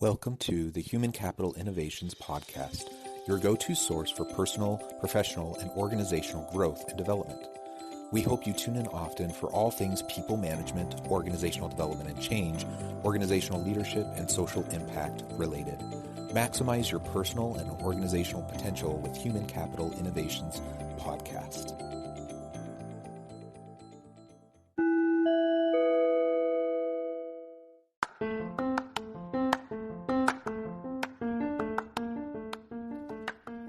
Welcome to the Human Capital Innovations Podcast, your go-to source for personal, professional, and organizational growth and development. We hope you tune in often for all things people management, organizational development and change, organizational leadership, and social impact related. Maximize your personal and organizational potential with Human Capital Innovations Podcast.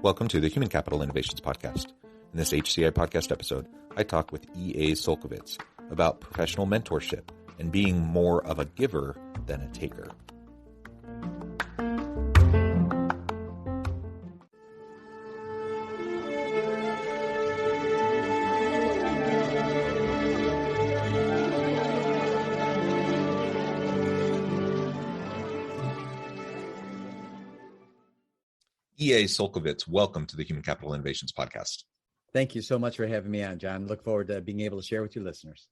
Welcome to the Human Capital Innovations Podcast. In this HCI podcast episode, I talk with E.A. Csolkovits about professional mentorship and being more of a giver than a taker. E.A. Csolkovits, welcome to the Human Capital Innovations Podcast. Thank you so much for having me on, John. Look forward to being able to share with your listeners.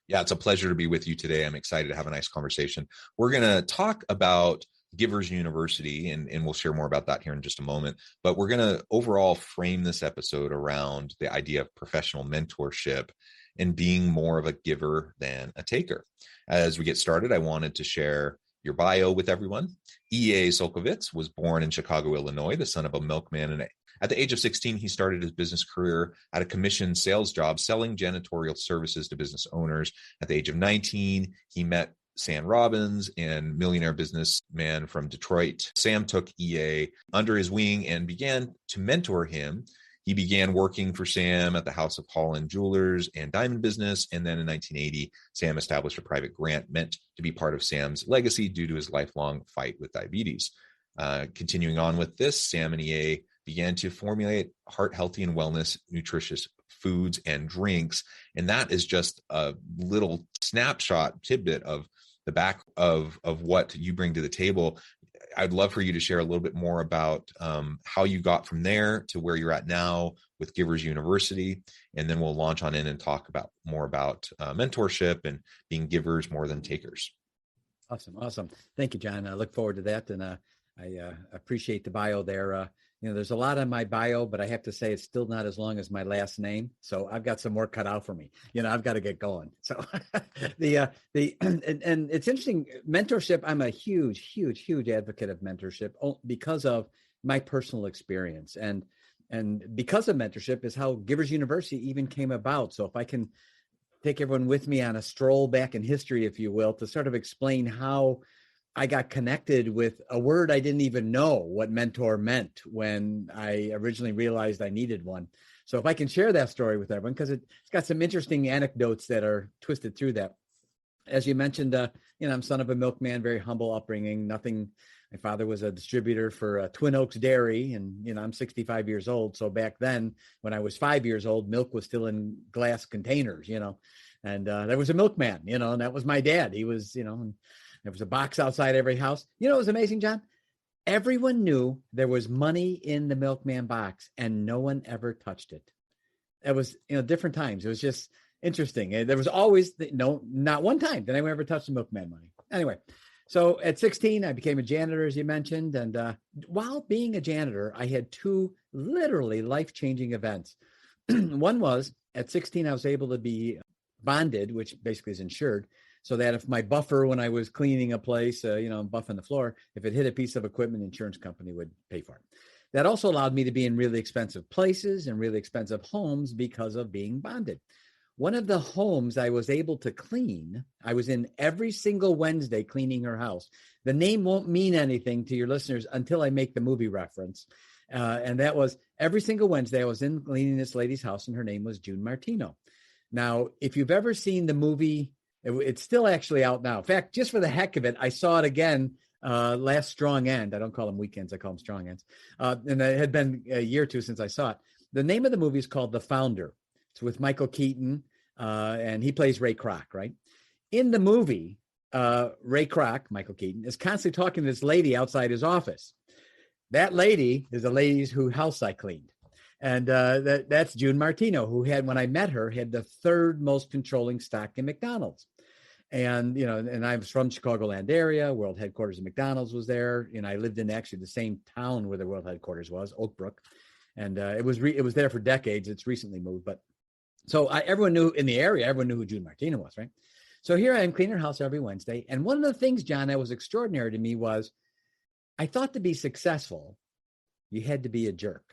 Yeah, it's a pleasure to be with you today. I'm excited to have a nice conversation. We're going to talk about Givers University, and we'll share more about that here in just a moment. But we're going to overall frame this episode around the idea of professional mentorship and being more of a giver than a taker. As we get started, I wanted to share your bio with everyone. E.A. Csolkovits was born in Chicago, Illinois, the son of a milkman. And at the age of 16, he started his business career at a commission sales job selling janitorial services to business owners. At the age of 19, he met Sam Robbins, and millionaire businessman from Detroit. Sam took E.A. under his wing and began to mentor him. He began working for Sam at the House of Holland Jewelers and Diamond Business. And then in 1980, Sam established a private grant meant to be part of Sam's legacy due to his lifelong fight with diabetes. Continuing on with this, Sam and EA began to formulate heart healthy and wellness, nutritious foods and drinks. And that is just a little snapshot tidbit of the back of what you bring to the table. I'd love for you to share a little bit more about how you got from there to where you're at now with Givers University, and then we'll launch on in and talk about more about mentorship and being givers more than takers. Awesome. Thank you, John. I look forward to that, and I appreciate the bio there. There's a lot on my bio, but I have to say it's still not as long as my last name. So I've got some more cut out for me. I've got to get going. So and it's interesting, mentorship. I'm a huge advocate of mentorship because of my personal experience. And because of mentorship is how Givers University even came about. So if I can take everyone with me on a stroll back in history, if you will, to sort of explain how I got connected with a word I didn't even know what mentor meant when I originally realized I needed one. So if I can share that story with everyone, because it's got some interesting anecdotes that are twisted through that. As you mentioned, I'm son of a milkman, very humble upbringing, nothing. My father was a distributor for Twin Oaks Dairy, and, I'm 65 years old. So back then, when I was 5 years old, milk was still in glass containers, and there was a milkman, and that was my dad. He was, and there was a box outside every house. It was amazing, John. Everyone knew there was money in the milkman box, and no one ever touched it. It was, different times. It was just interesting. There was always, not one time did anyone ever touch the milkman money. Anyway, so at 16, I became a janitor, as you mentioned. And while being a janitor, I had two literally life-changing events. One was, at 16, I was able to be bonded, which basically is insured, so that if my buffer, when I was cleaning a place, buffing the floor, if it hit a piece of equipment, the insurance company would pay for it. That also allowed me to be in really expensive places and really expensive homes because of being bonded. One of the homes I was able to clean, I was in every single Wednesday cleaning her house. The name won't mean anything to your listeners until I make the movie reference. And that was every single Wednesday I was in cleaning this lady's house, and her name was June Martino. Now, if you've ever seen the movie, it's still actually out now. In fact, just for the heck of it, I saw it again last Strong End. I don't call them weekends. I call them Strong Ends. And it had been a year or two since I saw it. The name of the movie is called The Founder. It's with Michael Keaton, and he plays Ray Kroc, right? In the movie, Ray Kroc, Michael Keaton, is constantly talking to this lady outside his office. That lady is a lady whose house I cleaned. And that's June Martino, who had, when I met her, had the third most controlling stock in McDonald's. And, and I was from Chicagoland area. World headquarters of McDonald's was there. I lived in actually the same town where the world headquarters was, Oak Brook. And it was there for decades. It's recently moved. But so everyone knew in the area, everyone knew who June Martino was, right? So here I am cleaning her house every Wednesday. And one of the things, John, that was extraordinary to me was I thought to be successful, you had to be a jerk.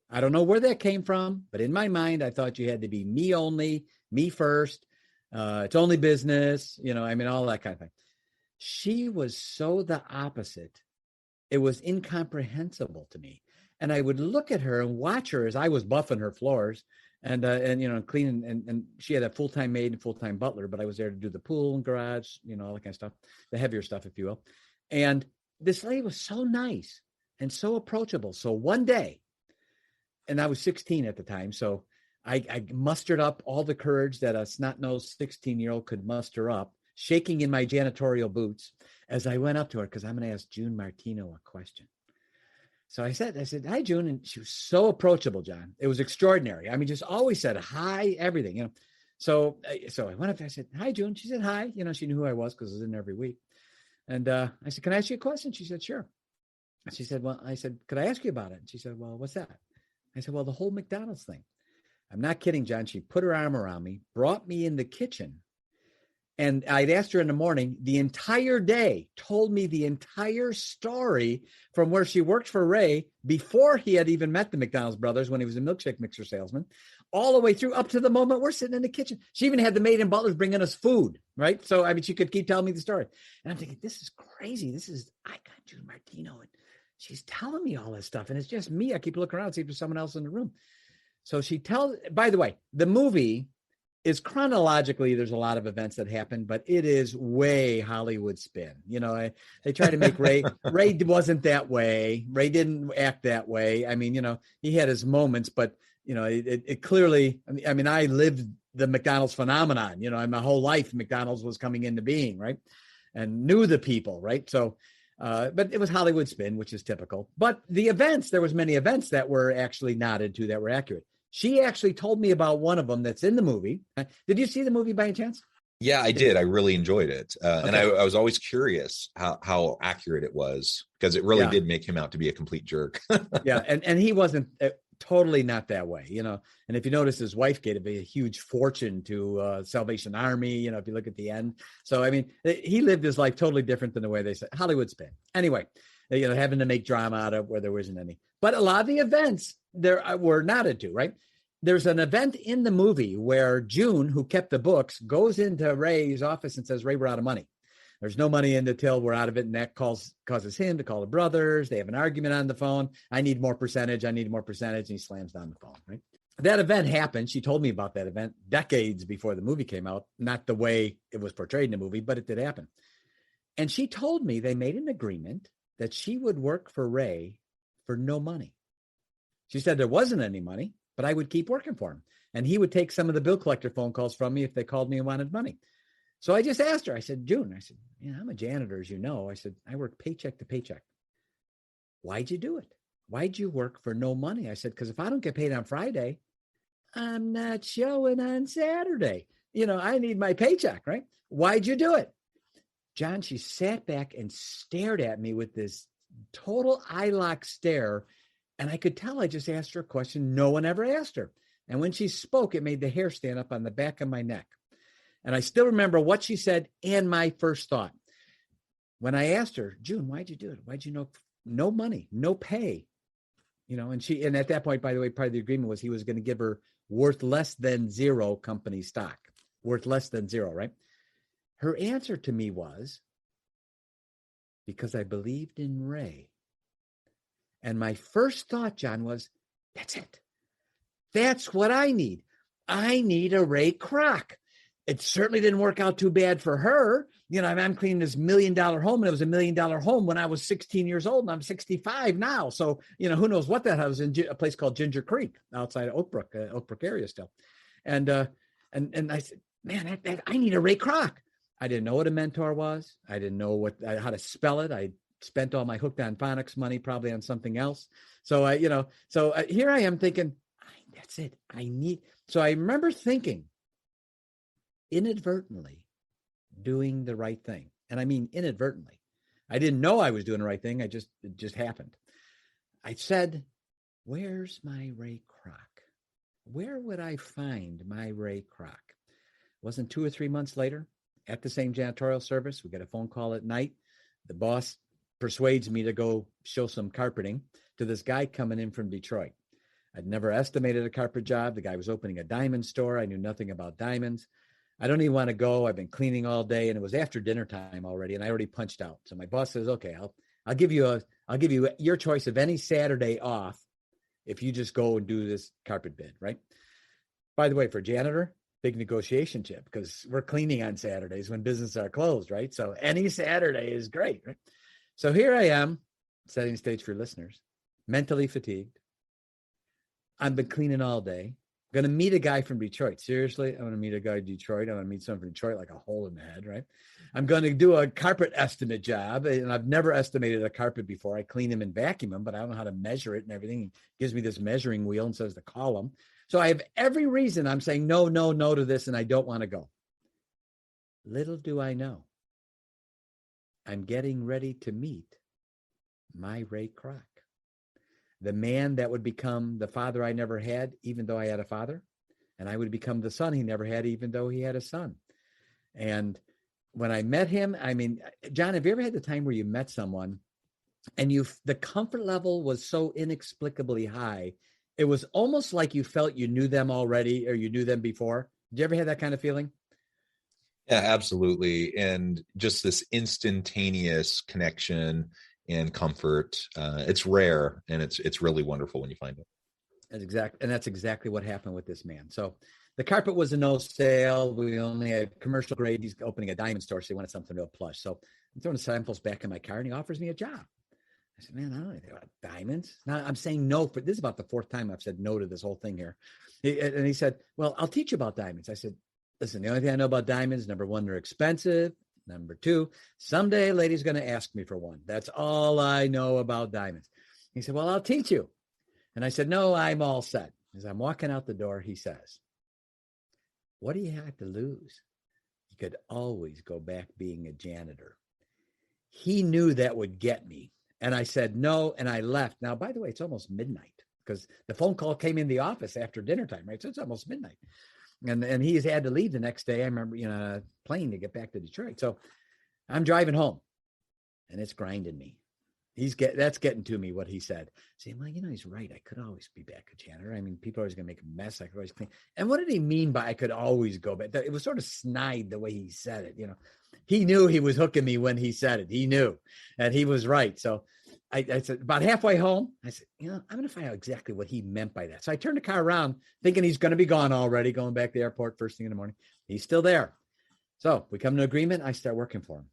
I don't know where that came from, but in my mind, I thought you had to be me only, me first. It's only business, all that kind of thing. She was so the opposite. It was incomprehensible to me. And I would look at her and watch her as I was buffing her floors and cleaning. And she had a full-time maid and full-time butler, but I was there to do the pool and garage, all that kind of stuff, the heavier stuff, if you will. And this lady was so nice and so approachable. So one day, and I was 16 at the time, so I mustered up all the courage that a snot-nosed 16-year-old could muster up, shaking in my janitorial boots as I went up to her, because I'm going to ask June Martino a question. So I said, hi, June. And she was so approachable, John. It was extraordinary. I mean, just always said hi, everything, So I went up there, I said, hi, June. She said, hi. She knew who I was because I was in every week. And I said, can I ask you a question? She said, sure. She said, well, I said, could I ask you about it? And she said, well, what's that? I said, well, the whole McDonald's thing. I'm not kidding, John. She put her arm around me, brought me in the kitchen. And I'd asked her in the morning, the entire day, told me the entire story from where she worked for Ray before he had even met the McDonald's brothers when he was a milkshake mixer salesman, all the way through up to the moment we're sitting in the kitchen. She even had the maid and butlers bringing us food, right? So, she could keep telling me the story. And I'm thinking, this is crazy. I got June Martino, and she's telling me all this stuff. And it's just me. I keep looking around, see if there's someone else in the room. So she tells, by the way, the movie is chronologically, there's a lot of events that happen, but it is way Hollywood spin. They try to make Ray wasn't that way. Ray didn't act that way. He had his moments, but it clearly, I lived the McDonald's phenomenon, my whole life, McDonald's was coming into being, right? And knew the people, right? So, but it was Hollywood spin, which is typical. But there was many events that were actually nodded to that were accurate. She actually told me about one of them that's in the movie. Did you see the movie by any chance? Yeah, I did. I really enjoyed it. Okay. And I was always curious how accurate it was, because it really did make him out to be a complete jerk. Yeah. And he wasn't totally not that way, and if you notice, his wife gave a huge fortune to Salvation Army, if you look at the end. So, he lived his life totally different than the way they said Hollywood spin. Anyway, having to make drama out of where there wasn't any. But a lot of the events there were nodded to, right? There's an event in the movie where June, who kept the books, goes into Ray's office and says, Ray, we're out of money. There's no money in the till. We're out of it. And that causes him to call the brothers. They have an argument on the phone. I need more percentage. And he slams down the phone, right? That event happened. She told me about that event decades before the movie came out. Not the way it was portrayed in the movie, but it did happen. And she told me they made an agreement that she would work for Ray for no money. She said there wasn't any money, but I would keep working for him. And he would take some of the bill collector phone calls from me if they called me and wanted money. So I just asked her, I said, June, I'm a janitor, as you know. I said, I work paycheck to paycheck. Why'd you do it? Why'd you work for no money? I said, because if I don't get paid on Friday, I'm not showing on Saturday. I need my paycheck, right? Why'd you do it? John, she sat back and stared at me with this total eye lock stare. And I could tell I just asked her a question no one ever asked her. And when she spoke, it made the hair stand up on the back of my neck. And I still remember what she said and my first thought. When I asked her, June, why'd you do it? Why'd you know no money, no pay? And at that point, by the way, part of the agreement was he was going to give her worth less than zero company stock, worth less than zero, right? Her answer to me was, because I believed in Ray. And my first thought, John, was, that's it. That's what I need. I need a Ray Kroc. It certainly didn't work out too bad for her. I'm cleaning this $1 million home, and it was $1 million home when I was 16 years old, and I'm 65 now. So, who knows what that was in a place called Ginger Creek outside of Oak Brook area still. And I said, man, I need a Ray Kroc. I didn't know what a mentor was. I didn't know how to spell it. I spent all my hooked on phonics money probably on something else. So here I am thinking, that's it. So I remember thinking inadvertently, doing the right thing. And I mean, inadvertently. I didn't know I was doing the right thing. It just happened. I said, where's my Ray Kroc? Where would I find my Ray Kroc? It wasn't 2 or 3 months later at the same janitorial service. We get a phone call at night. The boss persuades me to go show some carpeting to this guy coming in from Detroit. I'd never estimated a carpet job. The guy was opening a diamond store. I knew nothing about diamonds. I don't even want to go. I've been cleaning all day, and it was after dinner time already, and I already punched out. So my boss says, "Okay, I'll give you your choice of any Saturday off if you just go and do this carpet bid." Right. By the way, for janitor, big negotiation chip because we're cleaning on Saturdays when businesses are closed. Right. So any Saturday is great. Right. So here I am, setting the stage for your listeners, mentally fatigued. I've been cleaning all day. Going to meet a guy from Detroit. Seriously, I want to meet a guy in Detroit. I want to meet someone from Detroit, like a hole in the head, right? I'm going to do a carpet estimate job, and I've never estimated a carpet before. I clean them and vacuum them, but I don't know how to measure it and everything. He gives me this measuring wheel and says to call them. So I have every reason I'm saying no to this, and I don't want to go. Little do I know, I'm getting ready to meet my Ray Kroc. The man that would become the father I never had, even though I had a father. And I would become the son he never had, even though he had a son. And when I met him, I mean, John, have you ever had the time where you met someone and the comfort level was so inexplicably high, it was almost like you felt you knew them already or you knew them before? Did you ever have that kind of feeling? Yeah, absolutely. And just this instantaneous connection and comfort. It's rare, and it's really wonderful when you find it. That's exactly what happened with this man. So the carpet was a no sale. We only had commercial grade. He's opening a diamond store, so he wanted something real plush. So I'm throwing the samples back in my car, and he offers me a job. I said, man, I don't know anything about diamonds. Now I'm saying no, but this is about the fourth time I've said no to this whole thing here. And he said, well, I'll teach you about diamonds. I said, listen, the only thing I know about diamonds, number one, they're expensive. Number two, someday a lady's going to ask me for one. That's all I know about diamonds. He said, well, I'll teach you. And I said, no, I'm all set. As I'm walking out the door, he says, what do you have to lose? You could always go back being a janitor. He knew that would get me. And I said, no. And I left. Now, by the way, it's almost midnight because the phone call came in the office after dinner time, right? So it's almost midnight. And he's had to leave the next day. I remember, a plane to get back to Detroit. So I'm driving home and it's grinding me. That's getting to me, what he said. Saying, well, he's right. I could always be back a janitor. I mean, people are always going to make a mess. I could always clean. And what did he mean by I could always go back? It was sort of snide the way he said it. He knew he was hooking me when he said it. He knew, and he was right. So I said, about halfway home, I said, I'm going to find out exactly what he meant by that. So I turned the car around thinking he's going to be gone already, going back to the airport first thing in the morning. He's still there. So we come to an agreement. I start working for him.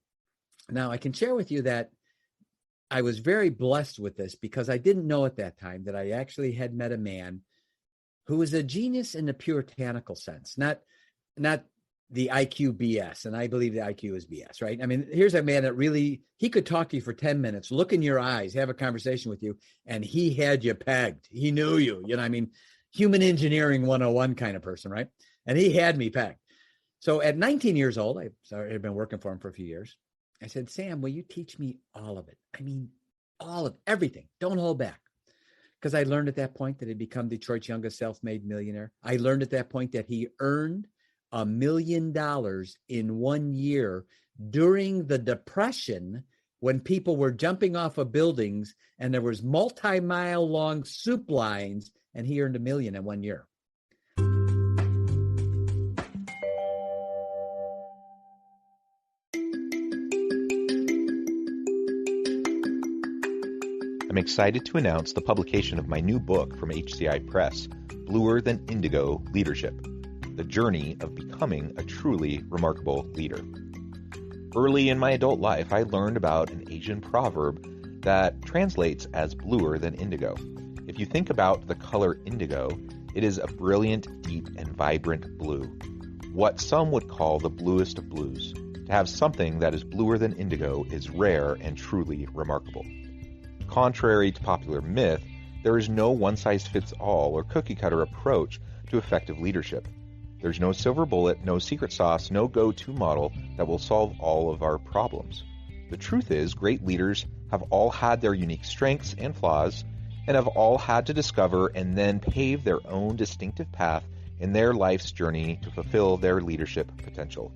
Now I can share with you that I was very blessed with this because I didn't know at that time that I actually had met a man who was a genius in the puritanical sense, not the IQ BS. And I believe the IQ is BS, right? I mean, here's a man that really, he could talk to you for 10 minutes, look in your eyes, have a conversation with you, and he had you pegged. He knew you, human engineering 101 kind of person, right? And he had me pegged. So at 19 years old, I had been working for him for a few years. I said, Sam, will you teach me all of it? I mean, all of everything. Don't hold back. Because I learned at that point that he'd become Detroit's youngest self-made millionaire. I learned at that point that he earned $1 million in 1 year during the Depression when people were jumping off of buildings and there was multi-mile long soup lines, and he earned $1 million in 1 year. I'm excited to announce the publication of my new book from HCI Press, Bluer Than Indigo Leadership, The Journey of Becoming a Truly Remarkable Leader. Early in my adult life, I learned about an Asian proverb that translates as bluer than indigo. If you think about the color indigo, it is a brilliant, deep, and vibrant blue, what some would call the bluest of blues. To have something that is bluer than indigo is rare and truly remarkable. Contrary to popular myth, there is no one-size-fits-all or cookie-cutter approach to effective leadership. There's no silver bullet, no secret sauce, no go-to model that will solve all of our problems. The truth is, great leaders have all had their unique strengths and flaws, and have all had to discover and then pave their own distinctive path in their life's journey to fulfill their leadership potential.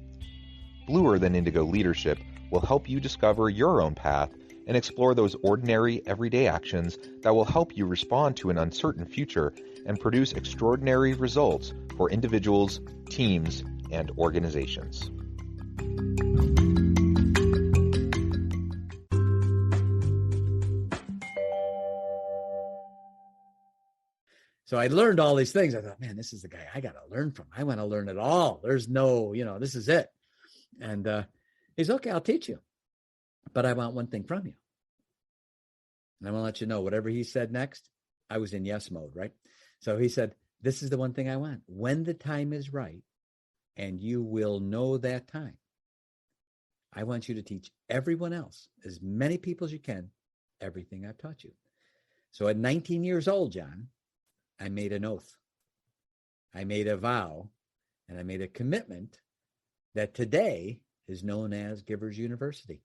Bluer Than Indigo Leadership will help you discover your own path and explore those ordinary, everyday actions that will help you respond to an uncertain future and produce extraordinary results for individuals, teams, and organizations. So I learned all these things. I thought, man, this is the guy I got to learn from. I want to learn it all. There's no, this is it. And he's okay, I'll teach you. But I want one thing from you. And I want to let you know, whatever he said next, I was in yes mode, right? So he said, this is the one thing I want. When the time is right, and you will know that time, I want you to teach everyone else, as many people as you can, everything I've taught you. So at 19 years old, John, I made an oath. I made a vow, and I made a commitment that today is known as Givers University.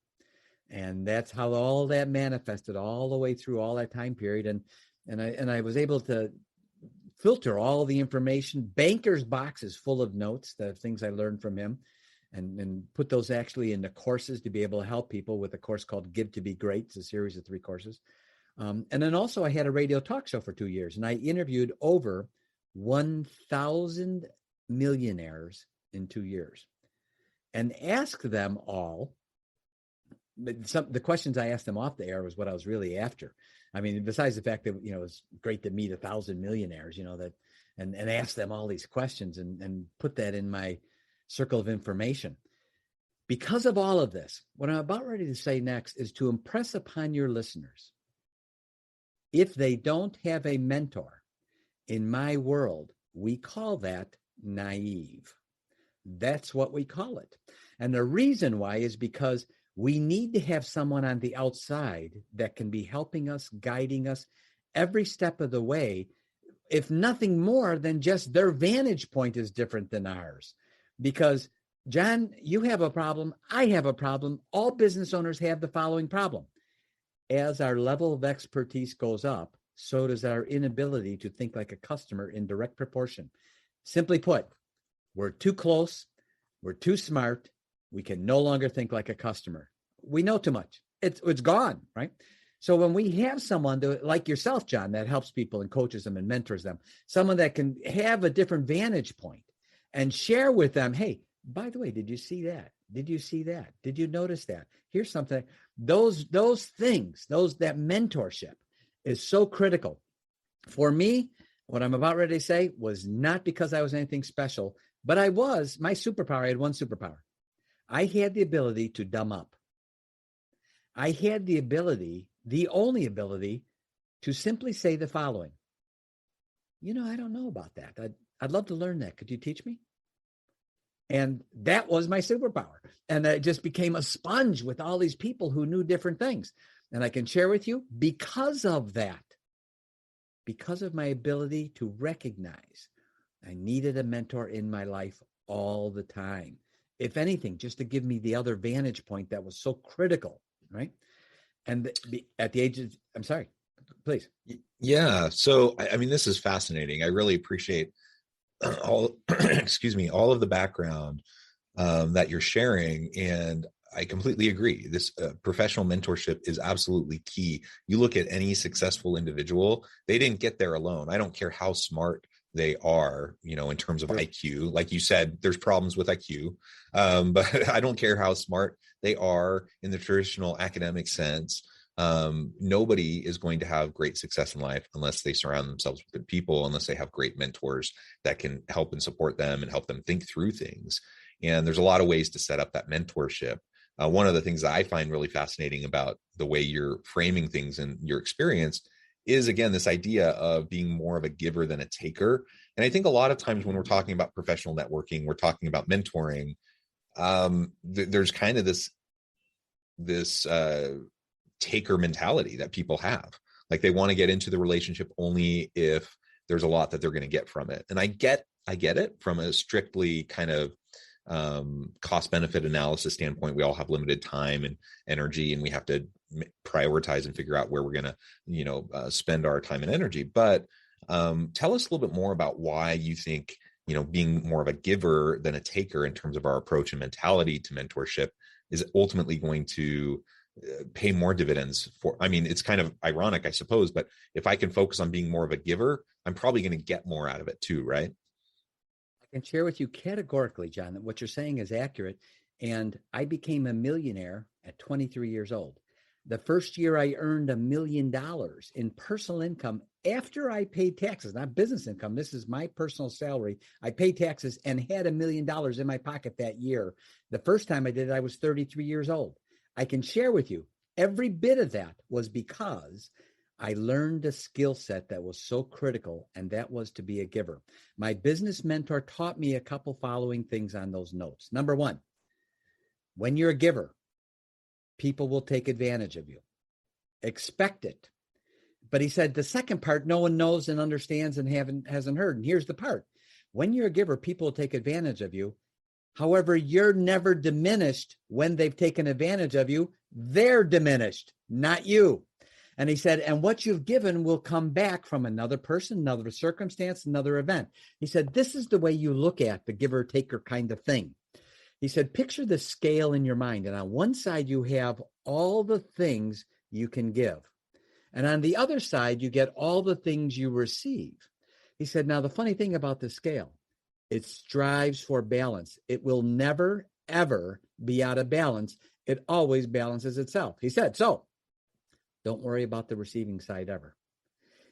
And that's how all that manifested all the way through all that time period. And I was able to filter all the information, banker's boxes full of notes, the things I learned from him, and put those actually into courses to be able to help people with a course called Give to Be Great. It's a series of 3 courses. And then also I had a radio talk show for 2 years, and I interviewed over 1,000 millionaires in 2 years and asked them all. The questions I asked them off the air was what I was really after. I mean, besides the fact that, it was great to meet 1,000 millionaires, and ask them all these questions and put that in my circle of information. Because of all of this, what I'm about ready to say next is to impress upon your listeners, if they don't have a mentor, in my world, we call that naive. That's what we call it. And the reason why is because we need to have someone on the outside that can be helping us, guiding us every step of the way, if nothing more than just their vantage point is different than ours. Because, John, you have a problem, I have a problem, all business owners have the following problem. As our level of expertise goes up, so does our inability to think like a customer in direct proportion. Simply put, we're too close, we're too smart, we can no longer think like a customer. We know too much. It's gone, right? So when we have someone like yourself, John, that helps people and coaches them and mentors them, someone that can have a different vantage point and share with them, hey, by the way, did you see that? Did you see that? Did you notice that? Here's something. Those things, that mentorship is so critical. For me, what I'm about ready to say was not because I was anything special, but my superpower, I had one superpower. I had the ability to dumb up. I had the only ability to simply say the following. I don't know about that. I'd love to learn that. Could you teach me? And that was my superpower. And I just became a sponge with all these people who knew different things. And I can share with you, because of that, because of my ability to recognize I needed a mentor in my life all the time. If anything, just to give me the other vantage point that was so critical, right? And at the age of, I'm sorry, please. Yeah. So, I mean, this is fascinating. I really appreciate all of the background that you're sharing. And I completely agree. This professional mentorship is absolutely key. You look at any successful individual, they didn't get there alone. I don't care how smart they are, in terms of IQ. Like you said, there's problems with IQ, but I don't care how smart they are in the traditional academic sense. Nobody is going to have great success in life unless they surround themselves with good people, unless they have great mentors that can help and support them and help them think through things. And there's a lot of ways to set up that mentorship. One of the things that I find really fascinating about the way you're framing things and your experience is, again, this idea of being more of a giver than a taker. And I think a lot of times when we're talking about professional networking, we're talking about mentoring. There's kind of this taker mentality that people have. Like, they want to get into the relationship only if there's a lot that they're going to get from it. And I get it from a strictly kind of cost benefit analysis standpoint. We all have limited time and energy, and we have to prioritize and figure out where we're going to, spend our time and energy. But tell us a little bit more about why you think, being more of a giver than a taker in terms of our approach and mentality to mentorship is ultimately going to pay more dividends for. I mean, it's kind of ironic, I suppose, but if I can focus on being more of a giver, I'm probably going to get more out of it too, right? I can share with you categorically, John, that what you're saying is accurate. And I became a millionaire at 23 years old. The first year I earned $1 million in personal income after I paid taxes, not business income. This is my personal salary. I paid taxes and had $1 million in my pocket that year. The first time I did it, I was 33 years old. I can share with you, every bit of that was because I learned a skill set that was so critical, and that was to be a giver. My business mentor taught me a couple following things on those notes. Number one, when you're a giver, people will take advantage of you. Expect it. But he said the second part, no one knows and understands and hasn't heard. And here's the part. When you're a giver, people will take advantage of you. However, you're never diminished when they've taken advantage of you. They're diminished, not you. And he said, and what you've given will come back from another person, another circumstance, another event. He said, this is the way you look at the giver-taker kind of thing. He said, picture the scale in your mind. And on one side, you have all the things you can give. And on the other side, you get all the things you receive. He said, now, the funny thing about the scale, it strives for balance. It will never, ever be out of balance. It always balances itself. He said, so don't worry about the receiving side ever.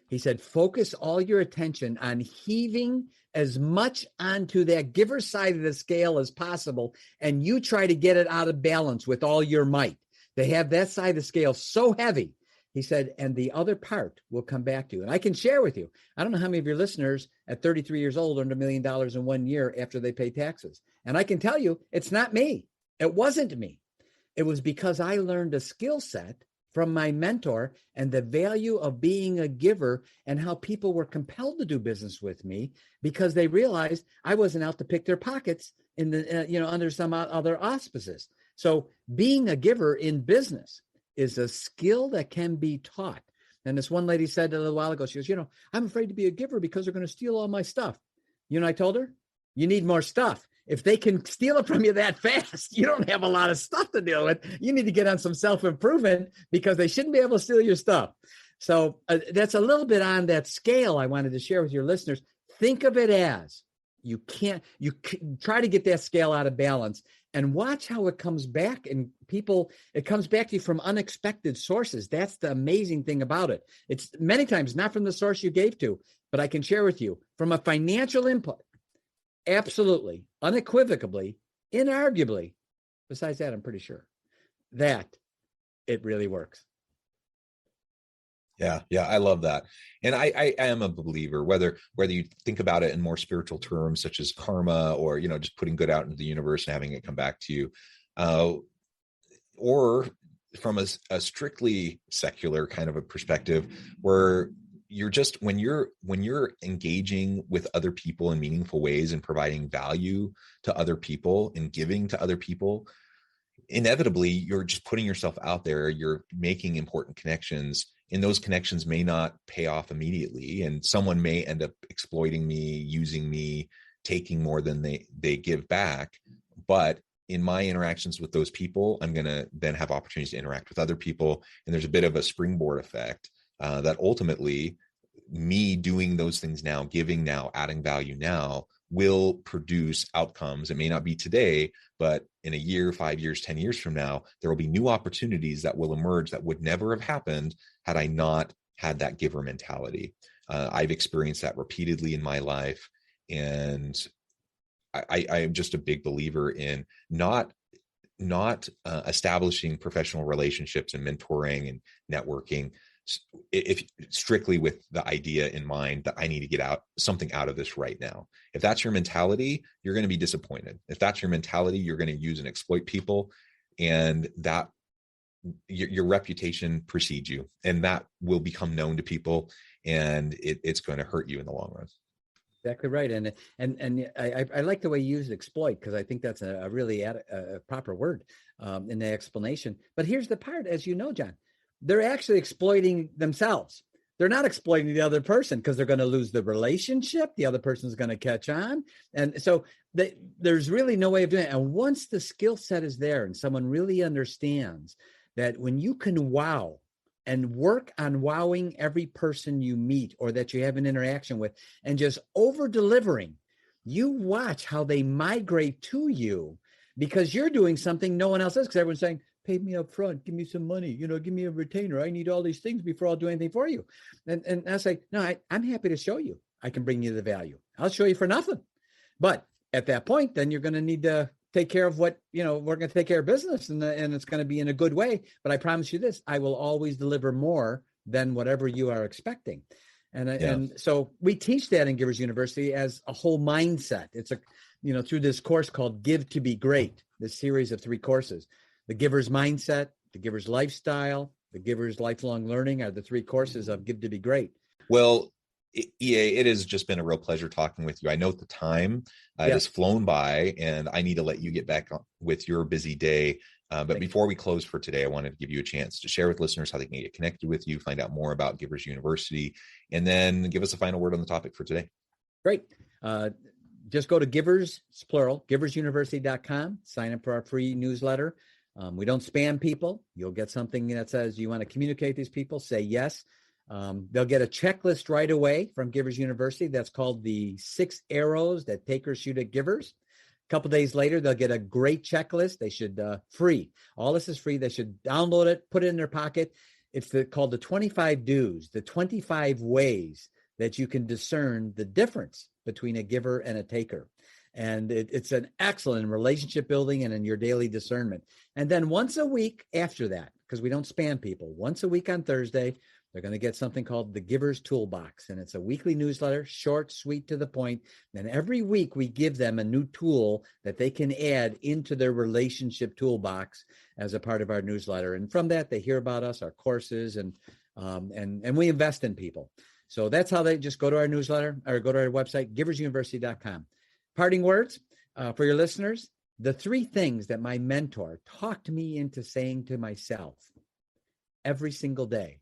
He said, focus all your attention on heaving as much onto that giver side of the scale as possible, and you try to get it out of balance with all your might. They have that side of the scale so heavy. He said, and the other part will come back to you. And I can share with you, I don't know how many of your listeners at 33 years old earned $1 million in 1 year after they pay taxes. And I can tell you, it's not me. It wasn't me. It was because I learned a skill set from my mentor and the value of being a giver, and how people were compelled to do business with me because they realized I wasn't out to pick their pockets in the, under some other auspices. So being a giver in business is a skill that can be taught. And this one lady said a little while ago, she goes, I'm afraid to be a giver because they're going to steal all my stuff. I told her, you need more stuff. If they can steal it from you that fast, you don't have a lot of stuff to deal with. You need to get on some self-improvement because they shouldn't be able to steal your stuff. So that's a little bit on that scale I wanted to share with your listeners. Think of it as you try to get that scale out of balance and watch how it comes back. And it comes back to you from unexpected sources. That's the amazing thing about it. It's many times not from the source you gave to, but I can share with you from a financial input. Absolutely, unequivocally, inarguably. Besides that, I'm pretty sure that it really works. Yeah, I love that. And I am a believer, whether you think about it in more spiritual terms, such as karma, or, just putting good out into the universe and having it come back to you, or from a strictly secular kind of a perspective, where you're just, when you're engaging with other people in meaningful ways and providing value to other people and giving to other people, inevitably you're just putting yourself out there. You're making important connections, and those connections may not pay off immediately. And someone may end up exploiting me, using me, taking more than they give back. But in my interactions with those people, I'm going to then have opportunities to interact with other people. And there's a bit of a springboard effect that ultimately, me doing those things now, giving now, adding value now, will produce outcomes. It may not be today, but in a year, 5 years, 10 years from now, there will be new opportunities that will emerge that would never have happened had I not had that giver mentality. I've experienced that repeatedly in my life. And I am just a big believer in not establishing professional relationships and mentoring and networking if strictly with the idea in mind that I need to get something out of this right now. If that's your mentality, you're going to be disappointed. If that's your mentality, you're going to use and exploit people, and that your reputation precedes you, and that will become known to people, and it's going to hurt you in the long run. Exactly right. And I like the way you use exploit, because I think that's a really a proper word in the explanation. But here's the part, as you know, John, they're actually exploiting themselves. They're not exploiting the other person, because they're going to lose the relationship. The other person's going to catch on. And so there's really no way of doing it. And once the skill set is there and someone really understands that when you can wow and work on wowing every person you meet or that you have an interaction with and just over delivering, you watch how they migrate to you because you're doing something no one else is. Because everyone's saying, pay me up front, give me some money, give me a retainer. I need all these things before I'll do anything for you. And I say, no, I'm happy to show you. I can bring you the value. I'll show you for nothing. But at that point, then you're going to need to take care of what, we're going to take care of business, and it's going to be in a good way. But I promise you this, I will always deliver more than whatever you are expecting. And so we teach that in Givers University as a whole mindset. It's through this course called Give to Be Great, this series of 3 courses. The Giver's Mindset, the Giver's Lifestyle, the Giver's Lifelong Learning are the 3 courses of Give to Be Great. Well, EA, it has just been a real pleasure talking with you. I know the time it has flown by, and I need to let you get back on with your busy day. But before we close for today, I wanted to give you a chance to share with listeners how they can get connected with you, find out more about Givers University, and then give us a final word on the topic for today. Great. Just go to Givers, it's plural, giversuniversity.com, sign up for our free newsletter. We don't spam people. You'll get something that says you want to communicate with these people, say yes. They'll get a checklist right away from Givers University. That's called the 6 arrows that takers shoot at givers. A couple days later, they'll get a great checklist. They should free. All this is free. They should download it, put it in their pocket. It's called the 25 do's, the 25 ways that you can discern the difference between a giver and a taker. And it's an excellent relationship building and in your daily discernment. And then once a week after that, because we don't spam people, once a week on Thursday, they're going to get something called the Giver's Toolbox. And it's a weekly newsletter, short, sweet, to the point. And every week we give them a new tool that they can add into their relationship toolbox as a part of our newsletter. And from that, they hear about us, our courses, and we invest in people. So that's how they just go to our newsletter or go to our website, giversuniversity.com. Parting words for your listeners. The 3 things that my mentor talked me into saying to myself every single day.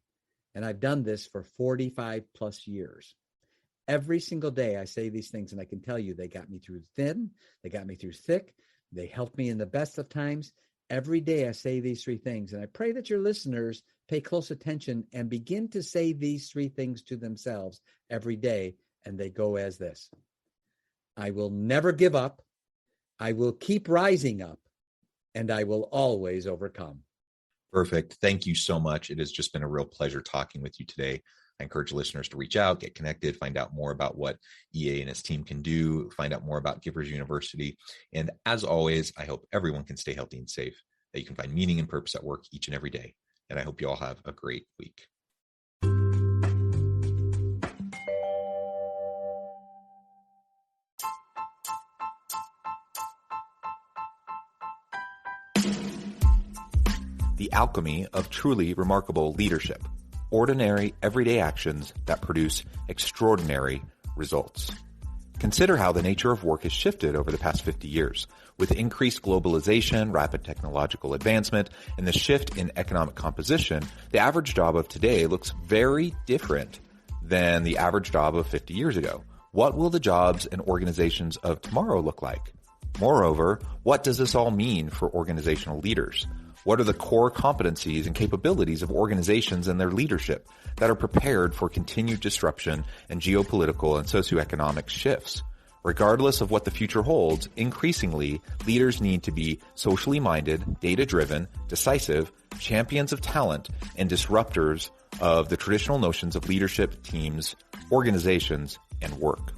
And I've done this for 45 plus years. Every single day I say these things, and I can tell you they got me through thin, they got me through thick, they helped me in the best of times. Every day I say these 3 things, and I pray that your listeners pay close attention and begin to say these 3 things to themselves every day, and they go as this. I will never give up, I will keep rising up, and I will always overcome. Perfect. Thank you so much. It has just been a real pleasure talking with you today. I encourage listeners to reach out, get connected, find out more about what EA and his team can do, find out more about Givers University. And as always, I hope everyone can stay healthy and safe, that you can find meaning and purpose at work each and every day. And I hope you all have a great week. The alchemy of truly remarkable leadership. Ordinary, everyday actions that produce extraordinary results. Consider how the nature of work has shifted over the past 50 years. With increased globalization, rapid technological advancement, and the shift in economic composition, the average job of today looks very different than the average job of 50 years ago. What will the jobs and organizations of tomorrow look like? Moreover, what does this all mean for organizational leaders? What are the core competencies and capabilities of organizations and their leadership that are prepared for continued disruption and geopolitical and socioeconomic shifts? Regardless of what the future holds, increasingly, leaders need to be socially minded, data-driven, decisive, champions of talent, and disruptors of the traditional notions of leadership, teams, organizations, and work.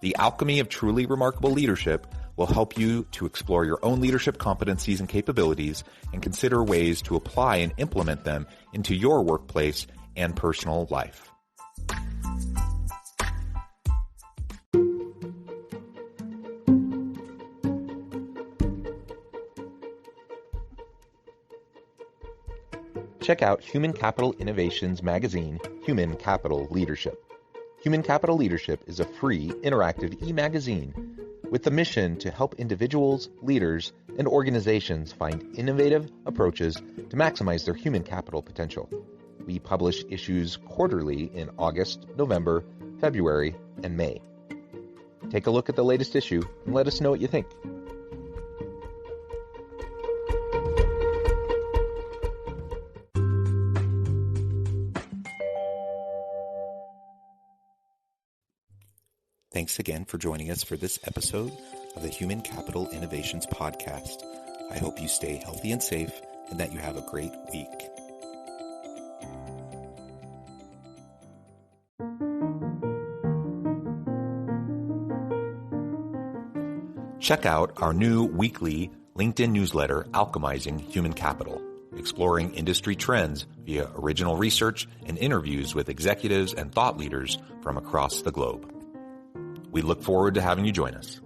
The alchemy of truly remarkable leadership will help you to explore your own leadership competencies and capabilities and consider ways to apply and implement them into your workplace and personal life. check out Human Capital Innovations magazine, Human Capital Leadership. Human Capital Leadership is a free, interactive e-magazine with the mission to help individuals, leaders, and organizations find innovative approaches to maximize their human capital potential. We publish issues quarterly in August, November, February, and May. Take a look at the latest issue and let us know what you think. Thanks again for joining us for this episode of the Human Capital Innovations Podcast. I hope you stay healthy and safe and that you have a great week. Check out our new weekly LinkedIn newsletter, Alchemizing Human Capital, exploring industry trends via original research and interviews with executives and thought leaders from across the globe. We look forward to having you join us.